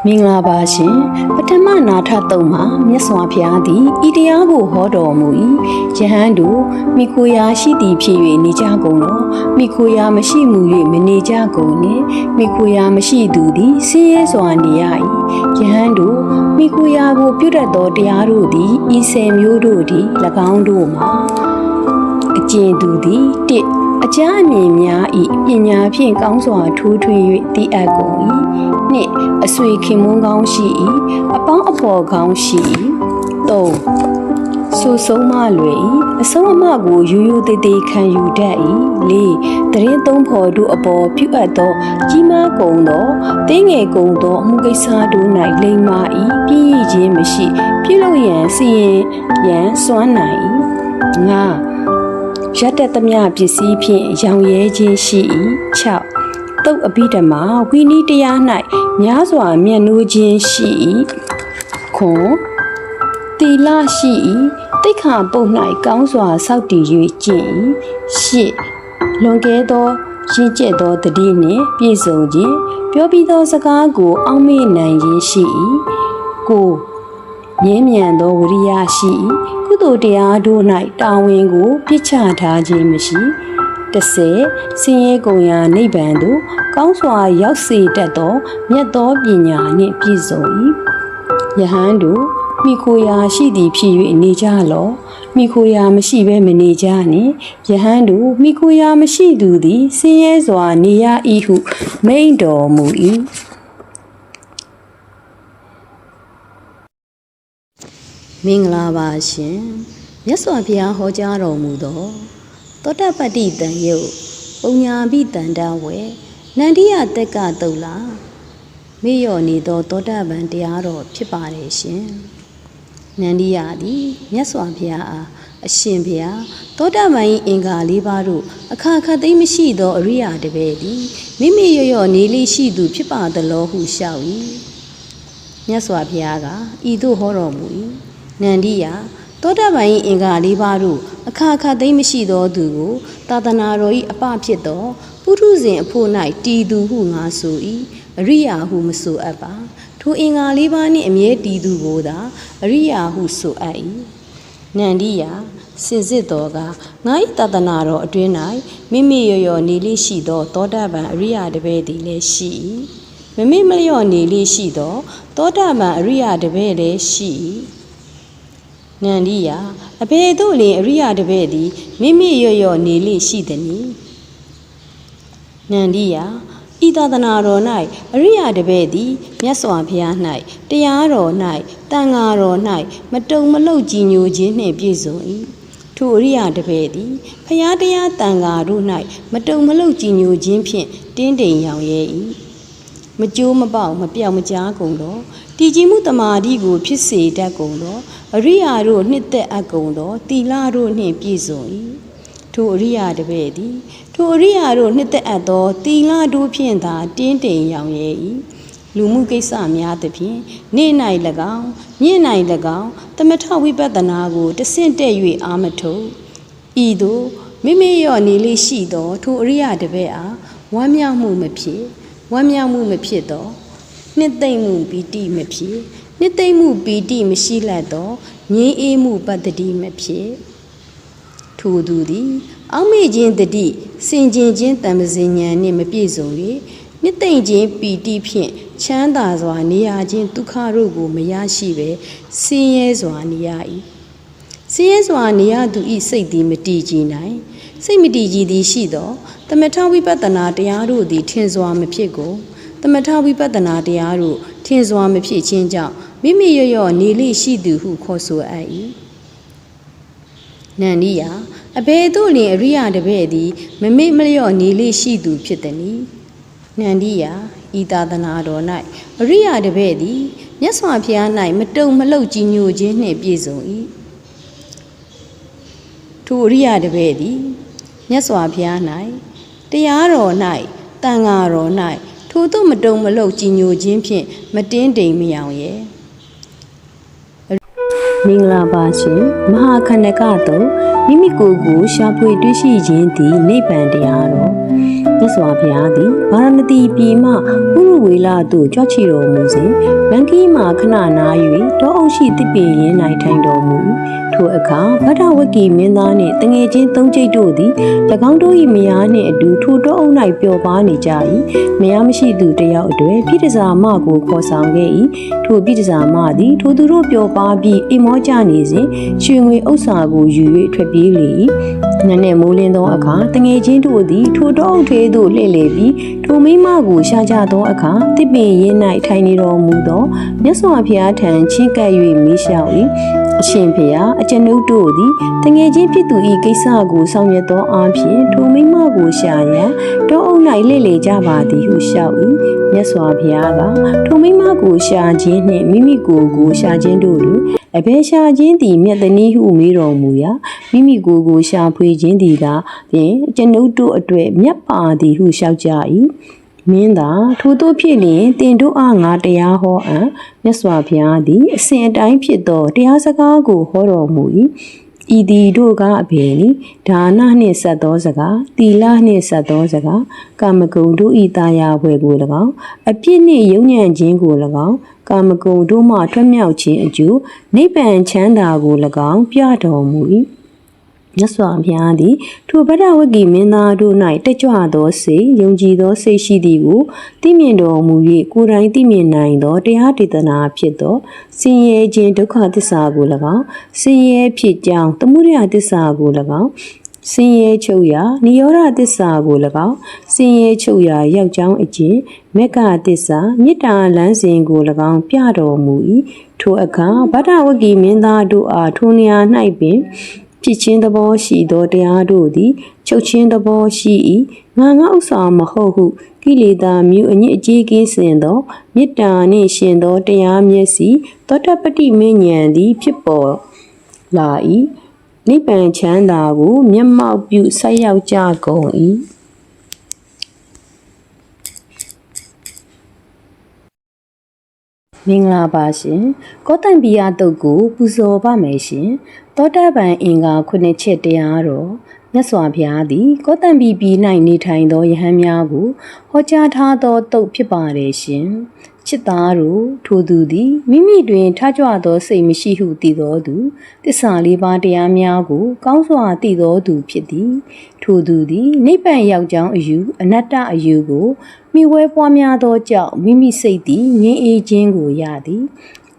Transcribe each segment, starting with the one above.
မင်္ဂလာပါရှင်ပထမနာထသုံးမှာမြတ်စွာဘုရားသည်ဤတရားကိုဟောတော်မူ၏ယဟန်တို့မိခိုရာရှိသည်ဖြစ်၍နေကြကုန်တော့မိခိုရာမရှိမှု၍မနေကြကုန်နှင့်မိခိုရာမရှိသူသည်ဆင်းရဲစွာနေရ၏ယဟန်တို့မိခိုရာကိုပြုတတ်သောတရားတို့သည်ဤဆယ်မျိုးတို့သည်၎င်းတို့မှာအကျဉ်သူသည်တစ်အကြအမြင်များဤပညာဖြင့်ကောင်းစွာထိုးထွင်း၍သိအပ်ကုန်၏နှစ်အဆွေခင်မွန်းကောင်းရှိ၏အပေါင်းအဖော်ကောင်းရှိ၏သုံးဆူဆုံးမလွယ်၏အဆုံးအမကိုရိုးရိုးသေးသေးခံယူတတ်၏လေးတရင်သုံးဖော်တို့အပေါ်ပြုအပ်သောကြီးမားကုန်သောတင်းငယ်ကုန်သောအမှုကိစ္စတို့၌လိမ္မာ၏ပြည့်ရခြင်းမရှိပြုလုပ်ရန်စီရင်ရန်စွမ်းနိုင်၏ငါရတ္တသမျှပစ္စည်းဖြင့်ရောင်ရဲခြင်းရှိ၏6တုတ်အဘိဓမ္မာဝိနည်းတရား၌များစွာမြတ်နိုးခြင်းရှိ၏ခွန်တီလရှိ၏တိခါပုတ်၌ကောင်းစွာစောင့်တည်၍ကျင့်၏8လွန်ကဲသောရင့်ကျက်သောတတိနှင့်ပြည့်စုံခြင်းပြောပြီးသောစကားကိုအောက်မေ့နိုင်ခြင်းရှိ၏9မြဲမြံသောဝိရိယရှိ၏ကုသိုလ်တရားတို့၌တာဝန်ကိုပြစ်ချထားခြင်းမရှိ10ဆင်းရဲကုန်ရာနိဗ္ဗာန်သို့ကောင်းစွာရောက်စေတတ်သောမြတ်သောပညာနှင့်ပြည့်စုံ၏ယဟန်တို့မိခိုရာရှိသည်ဖြစ်၍နေကြလောမိခိုရာမရှိဘဲမနေကြနှင့်ယဟန်တို့မိခိုရာမရှိသူသည်ဆင်းရဲစွာနေရ၏ဟုမိန့်တော်မူ၏မင်္ဂလာပါရှင်မြတ်စွာဘုရားဟောကြားတော်မူသောသောတပတ္တိတံယုတ်ပုံညာပိတန္တဝေနန္ဒီယတက္ကတုလာမေ့လျော့နေသောသောတပန်တရားတော်ဖြစ်ပါတယ်ရှင်နန္ဒီယသည်မြတ်စွာဘုရားအားအရှင်ဘုရားသောတပန်၏အင်္ဂါ၄ပါးတို့အခါခတ်သိမ်းမရှိသောအရိယာတပည့်သည်မိမိလျော့နေလေးရှိသူဖြစ်ပါသလောဟုလျှောက်၏မြတ်စွာဘုရားကဤသို့ဟောတော်မူ၏နန္ဒီယသောတပန်၏အင်္ဂါ၄ပါးတို့အခါခတ်သိမ်းမရှိသောသူကိုသာသနာတော်၏အပဖြစ်သောပုထုဇဉ်အဖို့၌တည်သူဟုငါဆို၏အရိယာဟုမဆိုအပ်ပါထိုအင်္ဂါ၄ပါးနှင့်အမြဲတည်သူကိုသာအရိယာဟုဆိုအပ်၏နန္ဒီယစင်စစ်တော်ကငါ၏သာသနာတော်အတွင်း၌မိမိလျော့နေလေးရှိသောသောတပန်အရိယာတပည့်သည်လည်းရှိ၏မိမိမလျော့နေလေးရှိသောသောတပန်အရိယာတပည့်လည်းရှိ၏နန္ဒီယအဘယ်သို့လျှင်အရိယာတပည့်သည်မိမိလျော့နေလေးရှိသည်နိနန္ဒီယဤသာသနာတော်၌အရိယာတပည့်သည်မြတ်စွာဘုရား၌တရားတော်၌တန်ဃာတော်၌မတုံမလှုပ်ကြည်ညိုခြင်းနှင့်ပြည့်စုံ၏ထိုအရိယာတပည့်သည်ဘုရားတရားတန်ဃာတို့၌မတုံမလှုပ်ကြည်ညိုခြင်းဖြင့်တင်းတိမ်ရောင်ရဲ၏မကြိုးမပေါက်မပြောင်မကြားကုန်တော့တည်ကြည်မှုတမာတိကိုဖြစ်စေတတ်ကုန်တော့အရိယာတို့နှစ်သက်အပ်ကုန်တော့သီလတို့နှင့်ပြည့်စုံ၏ထိုအရိယာတပည့်သည်ထိုအရိယာတို့နှစ်သက်အပ်သောသီလတို့ဖြင့်သာတင်းတိမ်ရောင်ရဲ၏လူမှုကိစ္စများသဖြင့်နေ့၌၎င်းည၌၎င်းသမထဝိပဿနာကိုတဆင့်တက်၍အာမထုတ်ဤသို့မိမိရော့နေလေးရှိသောထိုအရိယာတပည့်အားဝမ်းမြောက်မှုမဖြစ်ဝမ်းမြောက်မှုမဖြစ်သောနှစ်သိမ့်မှုပီတိမဖြစ်နှစ်သိမ့်မှုပီတိမရှိလတ်သောငြင်းအေးမှုပတ္တိမဖြစ်ထိုသူသည်အောက်မေ့ခြင်းတတိစင်ကြင်ခြင်းတမ္ပဇဉ္ဉဏ်နှင့်မပြည့်စုံ၍နှစ်သိမ့်ခြင်းပီတိဖြင့်ချမ်းသာစွာနေရခြင်းဒုက္ခတို့ကိုမရရှိဘဲဆင်းရဲစွာနေရ၏ဆင်းရဲစွာနေရသူ၏စိတ်သည်မတည်ကြည်နိုင်စိတ်မတည်ကြည်သည်ရှိသောသမထဝိပဿနာတရားတို့သည်ထင်စွာမဖြစ်ကုန်သမထဝိပဿနာတရားတို့ထင်စွာမဖြစ်ခြင်းကြောင့်မိမိလျော့နေလေးရှိသူဟုခေါ်ဆိုအပ်၏နန္ဒီယအဘယ်သို့လျှင်အရိယာတပည့်သည်မမေ့မလျော့နေလေးရှိသူဖြစ်သည်။နန္ဒီယဤသာသနာတော်၌အရိယာတပည့်သည်မြတ်စွာဘုရား၌မတုံမလှုပ်ကြည်ညိုခြင်းနှင့်ပြည့်စုံ၏ထိုအရိယာတပည့်သည်မြတ်စွာဘုရား၌တရားတော်၌တန်ဃာတော်၌ထိုသို့မတုံမလှုပ်ကြည်ညိုခြင်းဖြင့်မတင်းတိမ်မရောင်ရဲမင်္ဂလာပါရှင်မဟာခန္ဓကတုမိမိကိုယ်ကိုရှာဖွေတွေ့ရှိခြင်းသည်နိဗ္ဗာန်တရားတော် မြတ်စွာဘုရားသည်ဗာရာဏသီပြည်မှဥရုဝေလသို့ကြွချီတော်မူစဉ်လန်ကီမှခဏနာ၍တောအုပ်ရှိတစ်ပင်ရင်း၌ထိုင်တော်မူထိုအခါဗဒ္ဒဝဂီမင်းသားနှင့်တငယ်ချင်းသုံးကျိတ်တို့သည်၎င်းတို့၏မယားနှင့်အတူထိုတောအုပ်၌ပျော်ပါနေကြ၏မယားမရှိသူတယောက်အတွေ့ပြိတ္တဇာမကိုခေါ်ဆောင်ခဲ့၏ထိုပြိတ္တဇာမသည်ထိုသူတို့ပျော်ပါပြီးအိမ်မောကြနေစဉ်ရွှေငွေဥစ္စာကိုယူ၍ထွက်ပြေးလေ၏နတ်နှင့်မိုးလင်းသောအခါတငယ်ချင်းတို့သည်ထိုတောအုပ်ထဲသို့လှည့်လည်ပြီးထိုမိန်းမကိုရှာကြသောအခါတစ်ပင်ရင်း၌ထိုင်နေတော်မူသောမြတ်စွာဘုရားထံချဉ်းကပ်၍မေးလျှောက်၏အရှင်ဘုရားအကျွန်ုပ်တို့သည်တငယ်ချင်းဖြစ်သူ၏ကိစ္စကိုဆောင်ရွက်သောအားဖြင့်ထိုမိန်းမကိုရှာရန်တောအုပ်၌လှည့်လည်ကြပါသည်ဟုလျှောက်၏မြတ်စွာဘုရားကထိုမိန်းမကိုရှာခြင်းနှင့်မိမိကိုယ်ကိုရှာခြင်းတို့တွင်အဘယ်ရှာခြင်းသည်မြတ်တနည်းဟုမေးတော်မူရာမိမိကိုယ်ကိုရှာဖွေခြင်းသည်ကဖြင့်ကျွန်ုပ်တို့အတွက်မြတ်ပါသည်ဟုလျှောက်ကြ၏မင်းသာထိုတို့ဖြစ်လျင်တင်တို့အားငါတရားဟောအံ့မြတ်စွာဘုရားသည်အစဉ်အတိုင်းဖြစ်သောတရားစကားကိုဟောတော်မူ၏ဤသည်တို့ကအဘယ်နည်းဒါနနှင့်ဆက်သောစကားသီလနှင့်ဆက်သောစကားကာမဂုဏ်တို့ဤတာယာဘွယ်ကို၎င်းအပြစ်နှင့်ယုံညံ့ခြင်းကို၎င်းကာမဂုဏ်တို့မှထွက်မြောက်ခြင်းအကျိုးနိဗ္ဗာန်ချမ်းသာကို၎င်းပြတော်မူ၏မြတ်စွာဘုရားသည်ထိုဗဒ္ဒဝဂီမင်းသားတို့၌တက်ကြွသောစိတ်ယုံကြည်သောစိတ်ရှိသည်ကိုသိမြင်တော်မူ၍ကိုယ်တိုင်သိမြင်နိုင်သောတရားဒေသနာဖြစ်သောဆင်းရဲခြင်းဒုက္ခသစ္စာကို၎င်းဆင်းရဲဖြစ်ကြောင်းသမုဒယသစ္စာကို၎င်းဆင်းရဲချုပ်ရာနိရောဓသစ္စာကို၎င်းဆင်းရဲချုပ်ရာရောက်ကြောင်းအကျင့်မေဃသစ္စာမေတ္တာလမ်းစဉ်ကို၎င်းပြတော်မူ၏ထိုအခါဗဒ္ဒဝဂီမင်းသားတို့အားထိုနေရာ၌ပင်ဖြစ်ခြင်းသဘောရှိသောတရားတို့သည်ချုပ်ခြင်းသဘောရှိ၏ငါဥစ္စာမဟုတ်ဟုကိလေသာမျိုးအညစ်အကြေးကင်းစင်သောမေတ္တာနှင့်ရှင်သောတရားမျက်စိသောတပတ္တိမဉ္ဇဉ်သည်ဖြစ်ပေါ်လာ၏နိဗ္ဗာန်ချမ်းသာကိုမျက်မှောက်ပြုဆက်ရောက်ကြကုန်၏မင်္ဂလာပါရှင်ကောတံပိယတုတ်ကိုပူဇော်ပါမယ်ရှင်သောတပန်အင်္ဂါ9ချက်တရားတော်မြတ်စွာဘုရားသည်ကောတံပိပြည်၌နေထိုင်သောယဟန်များကိုဟောကြားထားသောတုတ်ဖြစ်ပါတယ်ရှင်ချစ်သားတို့ထိုသူသည်မိမိတွင်ထကြွသောစိတ်မရှိဟုသိသောသူသစ္စာလေးပါးတရားများကိုကောင်းစွာသိသောသူဖြစ်သည်ထိုသူသည်နိဗ္ဗာန်ရောက်ကြောင်းအယူအနတ္တအယူကိုမိဝဲပွားများသောကြောင့်မိမိစိတ်သည်ငြိမ်းအေးခြင်းကိုရသည်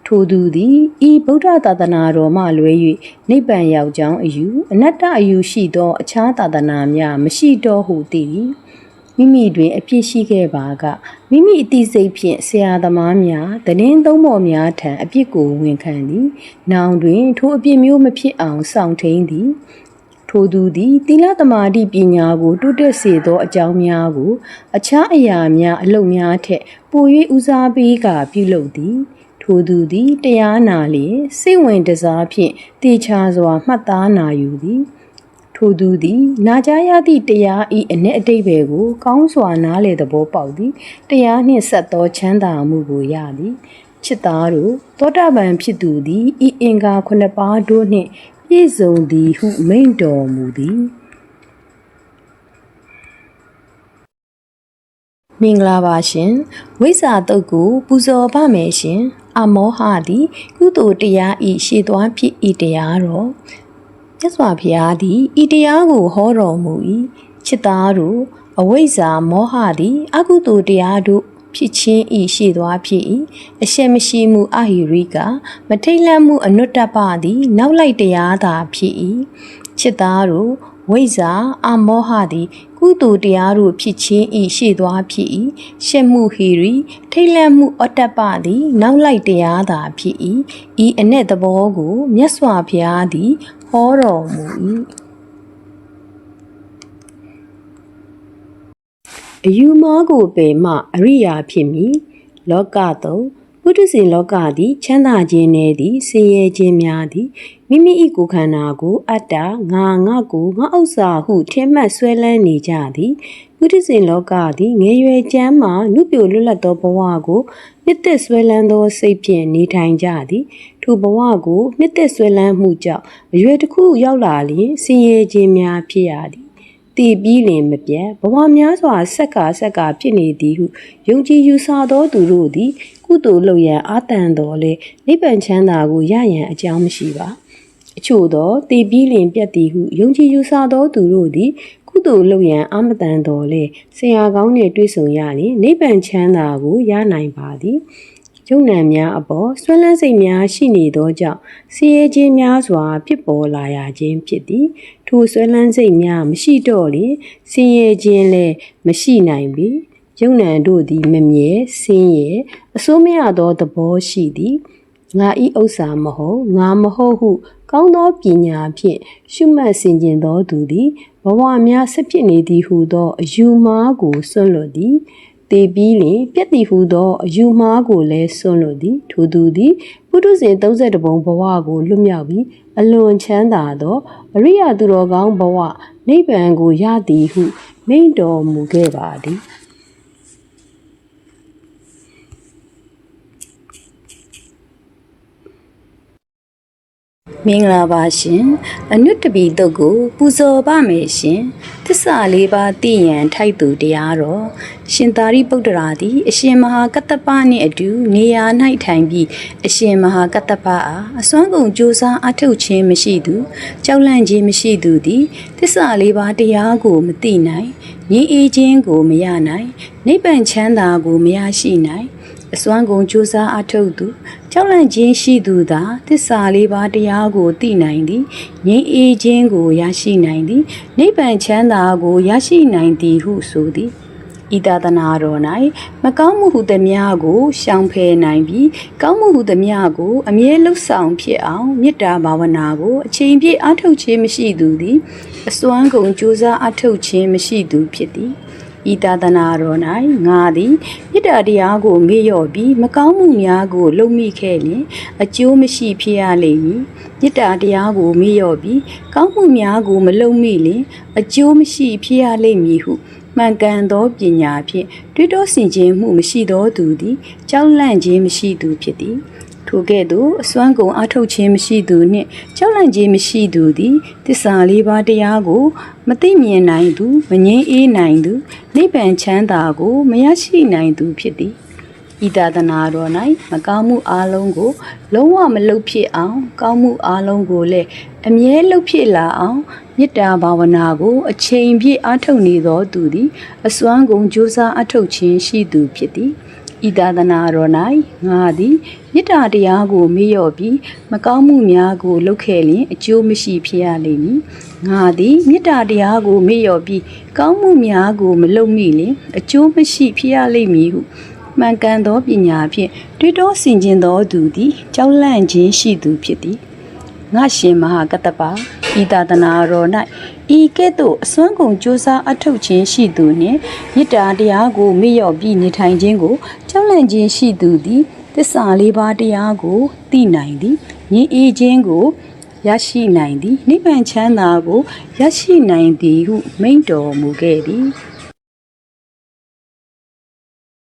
ထိုသူသည်ဤဗုဒ္ဓသာသနာတော်မှလွဲ၍နိဗ္ဗာန်ရောက်ကြောင်းအယူအနတ္တအယူရှိသောအခြားသာသနာများမရှိတော့ဟုသိသည်မိမိတွင်အပြစ်ရှိခဲ့ပါကမိမိအသိစိတ်ဖြင့်ဆရာသမားများသတင်းသုံးပေါ်များထံအပြစ်ကိုဝန်ခံသည်နောင်တွင်ထိုအပြစ်မျိုးမဖြစ်အောင်စောင့်ထိန်သည်ထိုသူသည်သီလသမာဓိပညာကိုတိုးတက်စေသောအကြောင်းများကိုအခြားအရာများအလုပ်များထက်ပို၍ဦးစားပေးကာပြုလုပ်သည်ထိုသူသည်တရားနာလျင်စိတ်ဝင်တစားဖြင့်တေချာစွာမှတ်သားနာယူသည်ထိုသူသည်နာကြားရသည့်တရားဤအ내အတိတ်ပဲကိုကောင်းစွာနားလည်သဘောပေါက်သည်တရားနှင့်ဆက်သောချမ်းသာမှုကိုရသည်ချစ်သားတို့သောတာပန်ဖြစ်သူသည်ဤအင်္ဂါ9ပါးတို့နှင့်ပြည့်စုံသည်ဟုမိန့်တော်မူသည်မင်္ဂလာပါရှင်ဝိဇ္ဇာတုတ်ကိုပူဇော်ပါမယ်ရှင်အမောဟသည်ကုသိုလ်တရားဤရှေ့သွားဖြစ်ဤတရားတော်မြတ်စွာဘုရားသည်ဤတရားကိုဟောတော်မူ၏ချစ်သားတို့အဝိဇ္ဇာမောဟသည်အကုသိုလ်တရားတို့ဖြစ်ခြင်းဤရှေ့သွားဖြစ်၏အရှက်မရှိမှုအဟိရိကမထိတ်လန့်မှုအနုတ္တပသည်နောက်လိုက်တရားသာဖြစ်၏ချစ်သားတို့ဝိဇ္ဇာအမောဟသည်ကုသိုလ်တရားတို့ဖြစ်ခြင်းဤရှေ့သွားဖြစ်၏ရှက်မှုဟိရိထိတ်လန့်မှုအတ္တပသည်နောက်လိုက်တရားသာဖြစ်၏ဤအ내သဘောကိုမြတ်စွာဘုရားသည်ဟောတော်မူ၏အယူမားကိုပယ်မှအရိယာဖြစ်မည်လောကသုံးပုထုဇဉ်လောကသည်ချမ်းသာခြင်းနည်းသည်ဆင်းရဲခြင်းများသည်မိမိ၏ကိုယ်ခန္ဓာကိုအတ္တငါကိုငါဥစ္စာဟုထင်မှတ်ဆွဲလန်းနေကြသည်ပုထုဇဉ်လောကသည်ငယ်ရွယ်ချမ်းမှနုပြိုလွတ်လပ်သောဘဝကိုနှစ်သက်ဆွဲလန်းသောစိတ်ဖြင့်နေထိုင်ကြသည်ထိုဘဝကိုနှစ်သက်ဆွဲလန်းမှုကြောင့်အရွယ်တစ်ခုရောက်လာလျင်ဆင်းရဲခြင်းများဖြစ်ရသည် တည်ပြီးလင်မပြတ်ဘဝများစွာဆက်ကဖြစ်နေသည်ဟုယုံကြည်ယူဆသောသူတို့သည်ကုသိုလ်လုပ်ရန်အာတန်တော်လဲနိဗ္ဗာန်ချမ်းသာကိုရရန်အကြောင်းမရှိပါအချို့သောတည်ပြီးလင်ပြတ်သည်ဟုယုံကြည်ယူဆသောသူတို့သည်ကုသိုလ်လုပ်ရန်အာမတန်တော်လဲဆရာကောင်းနှင့်တွေ့ဆုံရလျင်နိဗ္ဗာန်ချမ်းသာကိုရနိုင်ပါသည်ယုံနံများအပေါ်ဆွဲလန်းစိတ်များရှိနေသောကြောင့်ဆင်းရဲခြင်းများစွာဖြစ်ပေါ်လာရခြင်းဖြစ်သည်ထိုဆွဲလန်းစိတ်များမရှိတော့လျင်ဆင်းရဲခြင်းလည်းမရှိနိုင်ပြီယုံနံတို့သည်မမြဲဆင်းရဲအစိုးမရသောသဘောရှိသည်ငါဤဥစ္စာမဟုတ်ငါမဟုတ်ဟုကောင်းသောပညာဖြင့်ရှုမှတ်ဆင်ခြင်သောသူသည်ဘဝများဆက်ဖြစ်နေသည်ဟုသောအယူမှားကိုစွန့်လွတ်သည်တည်ပြီးလင်ပြတ်တည်ဟုသောအယူမှားကိုလည်းစွန့်လွတ်သည်ထိုသူသည်ပုထုဇဉ်32ဘုံဘဝကိုလွတ်မြောက်ပြီးအလွန်ချမ်းသာသောအရိယသူတော်ကောင်းဘဝနိဗ္ဗာန်ကိုရသည်ဟုမိန့်တော်မူခဲ့ပါသည်မင်္ဂလာပါရှင်အနုတ္တပိတုတ်ကိုပူဇော်ပါမယ်ရှင်သစ္စာလေးပါးသိရန်ထိုက်သူတရားတော်ရှင်သာရိပုတ္တရာသည်အရှင်မဟာကတ္တပနှင့်အတူနေရာ၌ထိုင်ပြီးအရှင်မဟာကတ္တပအားအစွမ်းကုန်ကြိုးစားအထောက်ခြင်းမရှိသူကြောက်လန့်ခြင်းမရှိသူသည်သစ္စာလေးပါးတရားကိုမသိနိုင်ငြိမ်းအေးခြင်းကိုမရနိုင်နိဗ္ဗာန်ချမ်းသာကိုမရရှိနိုင်အစွမ်းကုန်ကြိုးစားအထောက်သူကြောက်လန့်ခြင်းရှိသူသာသစ္စာလေးပါးတရားကိုသိနိုင်သည်ငြိမ်းအေးခြင်းကိုရရှိနိုင်သည်နိဗ္ဗာန်ချမ်းသာကိုရရှိနိုင်သည်ဟုဆိုသည်ဤသာသနာတော်၌မကောင်းမှုဟုသမျှကိုရှောင်ဖယ်နိုင်ပြီးကောင်းမှုဟုသမျှကိုအမြဲလှုပ်ဆောင်ဖြစ်အောင်မေတ္တာဘာဝနာကိုအချိန်ပြည့်အားထုတ်ခြင်းမရှိသူသည်အစွမ်းကုန်ကြိုးစားအားထုတ်ခြင်းမရှိသူဖြစ်သည်ဤသာသနာတော်၌ငါသည်မေတ္တာတရားကိုမေ့လျော့ပြီးမကောင်းမှုများကိုလုပ်မိခဲ့လျင်အကျိုးမရှိဖြစ်ရလိမ့်မည်မေတ္တာတရားကိုမေ့လျော့ပြီးကောင်းမှုများကိုမလုပ်မိလျင်အကျိုးမရှိဖြစ်ရလိမ့်မည်ဟုမှန်ကန်သောပညာဖြင့်တွေးတောဆင်ခြင်မှုမရှိသောသူသည်ကြောက်လန့်ခြင်းမရှိသူဖြစ်သည်ထိုကဲ့သို့အစွမ်းကုန်အထုတ်ခြင်းမရှိသူနှင့်ကြောက်လန့်ခြင်းမရှိသူသည်သစ္စာလေးပါးတရားကိုမသိမြင်နိုင်သူမငြိမ်းအေးနိုင်သူနိဗ္ဗာန်ချမ်းသာကိုမရရှိနိုင်သူဖြစ်သည်ဤသာသနာတော်၌မကောင်းမှုအလုံးကိုလုံးဝမလုပ်ဖြစ်အောင်ကောင်းမှုအလုံးကိုလည်းအမြဲလုပ်ဖြစ်လာအောင်မေတ္တာဘာဝနာကိုအချိန်ပြည့်အားထုတ်နေသောသူသည်အစွမ်းကုန်ကြိုးစားအားထုတ်ခြင်းရှိသူဖြစ်သည်ဤသာသနာတော်၌ငါသည်မေတ္တာတရားကိုမေ့လျော့ပြီးမကောင်းမှုများကိုလုပ်ခဲ့လျင်အကျိုးမရှိဖြစ်ရလိမ့်မည်ငါသည်မေတ္တာတရားကိုမေ့လျော့ပြီးကောင်းမှုများကိုမလုပ်မိလျင်အကျိုးမရှိဖြစ်ရလိမ့်မည်ဟုမှန်ကန်သောပညာဖြင့်တွေးတောဆင်ခြင်သောသူသည်ကြောက်လန့်ခြင်းရှိသူဖြစ်သည်ငါရှင်မဟာကတ္တပဤသာသနာတော်၌ဤကဲ့သို့အစွမ်းကုန်ကြိုးစားအထောက်ခြင်းရှိသူနှင့်မေတ္တာတရားကိုမေ့လျော့ပြီးနေထိုင်ခြင်းကိုကြောက်လန့်ခြင်းရှိသူသည်သစ္စာလေးပါးတရားကိုသိနိုင်သည်ငြိမ်းအေးခြင်းကိုရရှိနိုင်သည်နိဗ္ဗာန်ချမ်းသာကိုရရှိနိုင်သည်ဟုမိန့်တော်မူခဲ့သည်